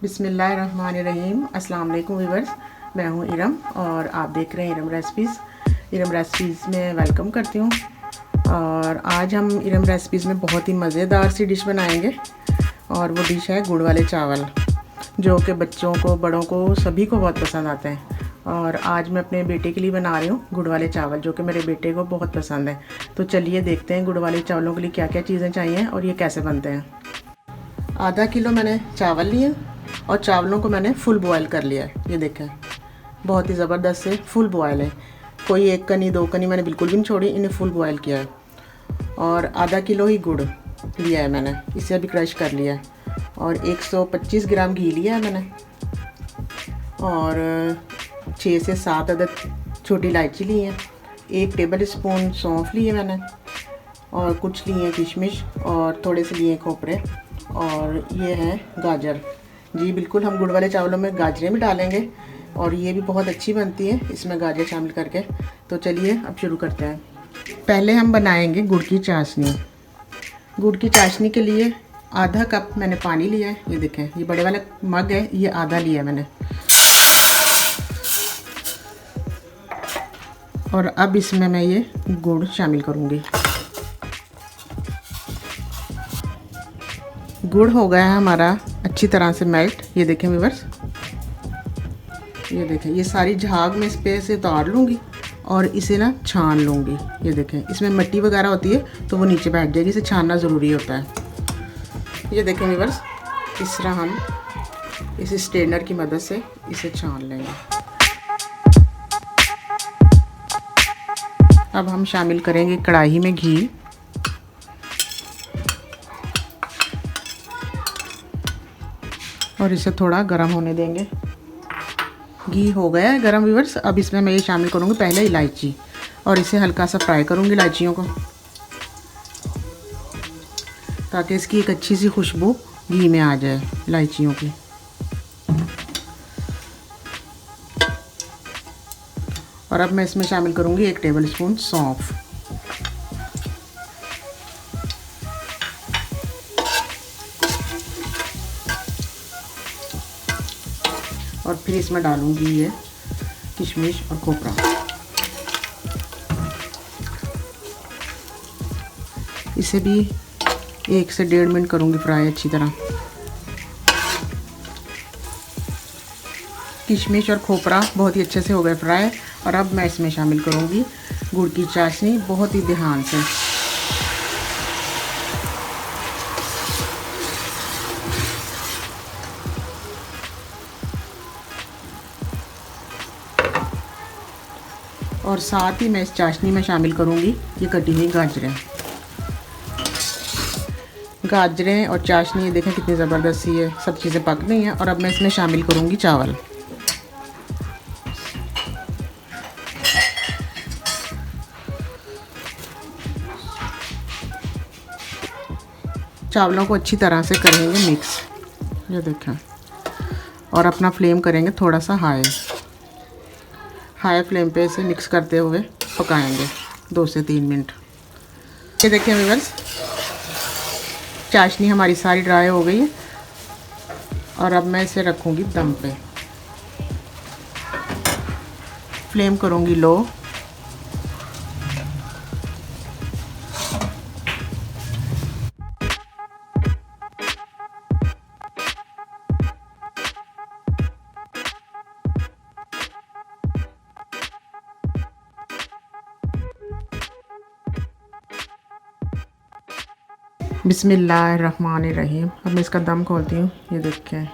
बिस्मिल्लाहिर्रहमानिर्रहीम। अस्सलाम वालेकुम व्यूअर्स, मैं हूँ इरम और आप देख रहे हैं इरम रेसिपीज़। इरम रेसिपीज़ में वेलकम करती हूँ। और आज हम इरम रेसिपीज़ में बहुत ही मज़ेदार सी डिश बनाएंगे और वो डिश है गुड़ वाले चावल, जो कि बच्चों को, बड़ों को, सभी को बहुत पसंद आते हैं। और आज मैं अपने बेटे के लिए बना रही हूँ गुड़ वाले चावल, जो कि मेरे बेटे को बहुत पसंद है। तो चलिए देखते हैं गुड़ वाले चावलों के लिए क्या क्या चीज़ें चाहिए और ये कैसे बनते हैं। आधा किलो मैंने चावल लिए और चावलों को मैंने फुल बॉयल कर लिया है। ये देखें, बहुत ही ज़बरदस्त से फुल बॉयल है, कोई एक कनी दो कनी मैंने बिल्कुल भी नहीं छोड़ी, इन्हें फुल बॉयल किया है। और आधा किलो ही गुड़ लिया है मैंने, इसे अभी क्रश कर लिया है। और 125 ग्राम घी लिया है मैंने। और 6 से 7 अदद छोटी इलायची ली है। 1 टेबल स्पून सौंफ लिए मैंने। और कुछ लिए किशमिश और थोड़े से लिए खोपरे। और ये है गाजर। जी बिल्कुल, हम गुड़ वाले चावलों में गाजरें भी डालेंगे और ये भी बहुत अच्छी बनती है इसमें गाजर शामिल करके। तो चलिए अब शुरू करते हैं। पहले हम बनाएंगे गुड़ की चाशनी। गुड़ की चाशनी के लिए आधा कप मैंने पानी लिया है। ये देखें, ये बड़े वाला मग है, ये आधा लिया है मैंने। और अब इसमें मैं ये गुड़ शामिल करूँगी। गुड़ हो गया है हमारा अच्छी तरह से मेल्ट। ये देखें व्यूअर्स, ये देखें, ये सारी झाग में इस पे से उतार लूँगी और इसे ना छान लूँगी। ये देखें, इसमें मिट्टी वगैरह होती है तो वो नीचे बैठ जाएगी, इसे छानना ज़रूरी होता है। ये देखें व्यूअर्स, इस तरह हम इस स्ट्रेनर की मदद से इसे छान लेंगे। अब हम शामिल करेंगे कढ़ाई में घी। और इसे थोड़ा गर्म होने देंगे। घी हो गया है गर्म व्यूअर्स। अब इसमें मैं ये शामिल करूँगी पहले इलायची, और इसे हल्का सा फ्राई करूँगी इलायचियों को, ताकि इसकी एक अच्छी सी खुशबू घी में आ जाए इलायचियों की। और अब मैं इसमें शामिल करूँगी 1 टेबल स्पून सौंफ। और फिर इसमें डालूंगी ये किशमिश और खोपरा। इसे भी 1 से 1.5 मिनट करूंगी फ्राई अच्छी तरह। किशमिश और खोपरा बहुत ही अच्छे से हो गए फ्राई। और अब मैं इसमें शामिल करूंगी गुड़ की चाशनी, बहुत ही ध्यान से। और साथ ही मैं इस चाशनी में शामिल करूंगी ये कटी हुई गाजरें और चाशनी। ये देखें कितनी ज़बरदस्त सी है, सब चीज़ें पक गई हैं। और अब मैं इसमें शामिल करूंगी चावल। चावलों को अच्छी तरह से करेंगे मिक्स। ये देखें, और अपना फ्लेम करेंगे थोड़ा सा हाई फ्लेम पे इसे मिक्स करते हुए पकाएंगे 2 से 3 मिनट। ये देखिए व्यूअर्स, चाशनी हमारी सारी ड्राई हो गई है। और अब मैं इसे रखूँगी दम पे। फ्लेम करूँगी लो। बिस्मिल्लाहिर्रहमानिर्रहीम। अब मैं इसका दम खोलती हूँ। ये देखें,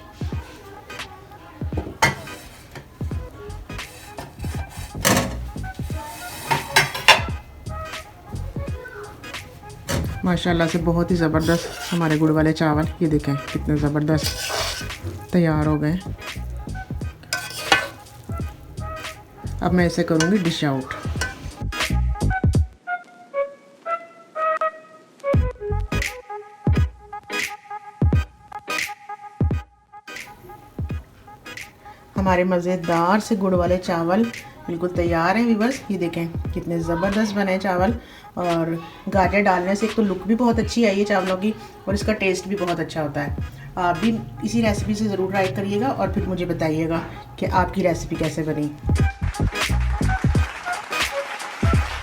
माशाल्लाह से बहुत ही ज़बरदस्त हमारे गुड़ वाले चावल, ये देखें कितने ज़बरदस्त तैयार हो गए। अब मैं इसे करूँगी डिश आउट। हमारे मज़ेदार से गुड़ वाले चावल बिल्कुल तैयार हैं व्यूअर्स। ये देखें कितने ज़बरदस्त बने चावल। और गाजर डालने से एक तो लुक भी बहुत अच्छी आई है चावलों की, और इसका टेस्ट भी बहुत अच्छा होता है। आप भी इसी रेसिपी से ज़रूर ट्राई करिएगा और फिर मुझे बताइएगा कि आपकी रेसिपी कैसे बनी।